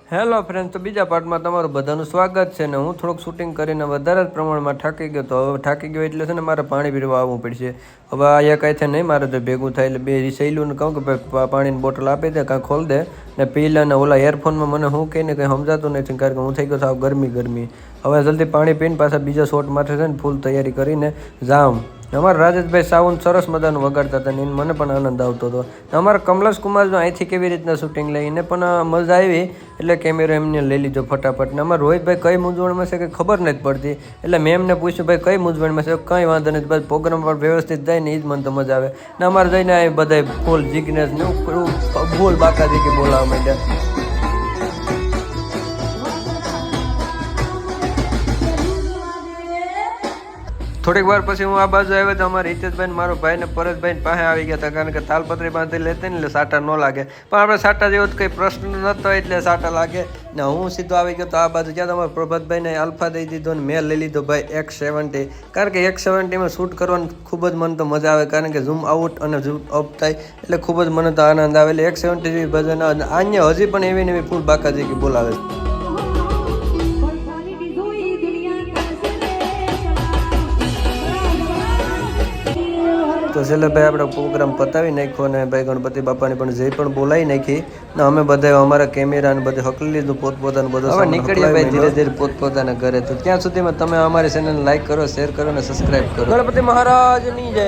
Hello friend, તો બીજા પાર્ટમાં તમારું બધાનું સ્વાગત છે ને હું થોડુંક શૂટિંગ કરીને વધારે જ પ્રમાણમાં થાકી ગયો. તો હવે થાકી ગયો એટલે છે ને મારે પાણી પીવા આવવું પડશે. હવે આ એક કાંઈ નહીં, મારે તો ભેગું થાય એટલે બે સહેલુંને કહું કે ભાઈ પાણીની બોટલ આપી દે, કાં ખોલ દે ને પી લે. ને ઓલા એરફોનમાં મને શું કહીને કંઈ સમજાતું નથી, કારણ કે હું થઈ ગયો સાવ ગરમી. હવે જલ્દી પાણી પીને પાછા બીજા શોટ માટે છે ને ફૂલ તૈયારી કરીને જામ. અમારા રાજેશભાઈ સાઉન્ડ સરસ મજાનું વગાડતા હતા ને મને પણ આનંદ આવતો હતો. અમારા કમલેશ કુમારનો અહીંથી કેવી રીતના શૂટિંગ લઈને પણ મજા આવી એટલે કેમેરો એમને લઈ લીધો ફટાફટ. ને અમારા રોહિતભાઈ કઈ મૂંઝવણમાં છે કે ખબર નથી પડતી, એટલે મેં એમને પૂછ્યું ભાઈ કઈ મૂંઝવણમાં છે, કંઈ વાંધો નથી, બસ પ્રોગ્રામ પર વ્યવસ્થિત જાય ને એ જ મને તો મજા આવે. ને અમારે જઈને આ બધા ફૂલ જિગ્નેશ ને ફૂલ બાકાજી કે બોલાવવા માંડ્યા. થોડીક વાર પછી હું આ બાજુ આવ્યો તો અમારા હિતેશભાઈ મારો ભાઈ ને પરેશભાઈ પાસે આવી ગયા હતા, કારણ કે તાલપત્રી બાંધી લેते ને એટલે સાટા ન લાગે. પણ આપણે સાટા જેવો કંઈ પ્રશ્ન નહોતો એટલે સાટા લાગે ને હું સીધો આવી ગયો. તો આ બાજુ ગયા તમારા પ્રભાતભાઈને આલ્ફા દઈ દીધો ને મેં લઈ લીધો ભાઈ X70, કારણ કે X70માં શૂટ કરવાની ખૂબ જ મને તો મજા આવે, કારણ કે ઝૂમ આઉટ અને ઝૂમ અપ થાય એટલે ખૂબ જ મને તો આનંદ આવે. એટલે X70 ભજન આન્ય હજી પણ એવી ને એવી ફૂલ બાકાજી કે બોલાવે છે. તો છેલ્લે ભાઈ આપણે પ્રોગ્રામ પતાવી નાખ્યો અને ભાઈ ગણપતિ બાપાની પણ જય પણ બોલાવી નાખી ને અમે બધા અમારા કેમેરા ને બધું હકલી લીધું પોતપોતાનું બધું. હવે નીકળીએ ભાઈ ધીરે ધીરે પોતપોતાના ઘરે. તો ત્યાં સુધીમાં તમે અમારી ચેનલ લાઈક કરો, શેર કરો અને સબસ્ક્રાઈબ કરો. ગણપતિ મહારાજની જય.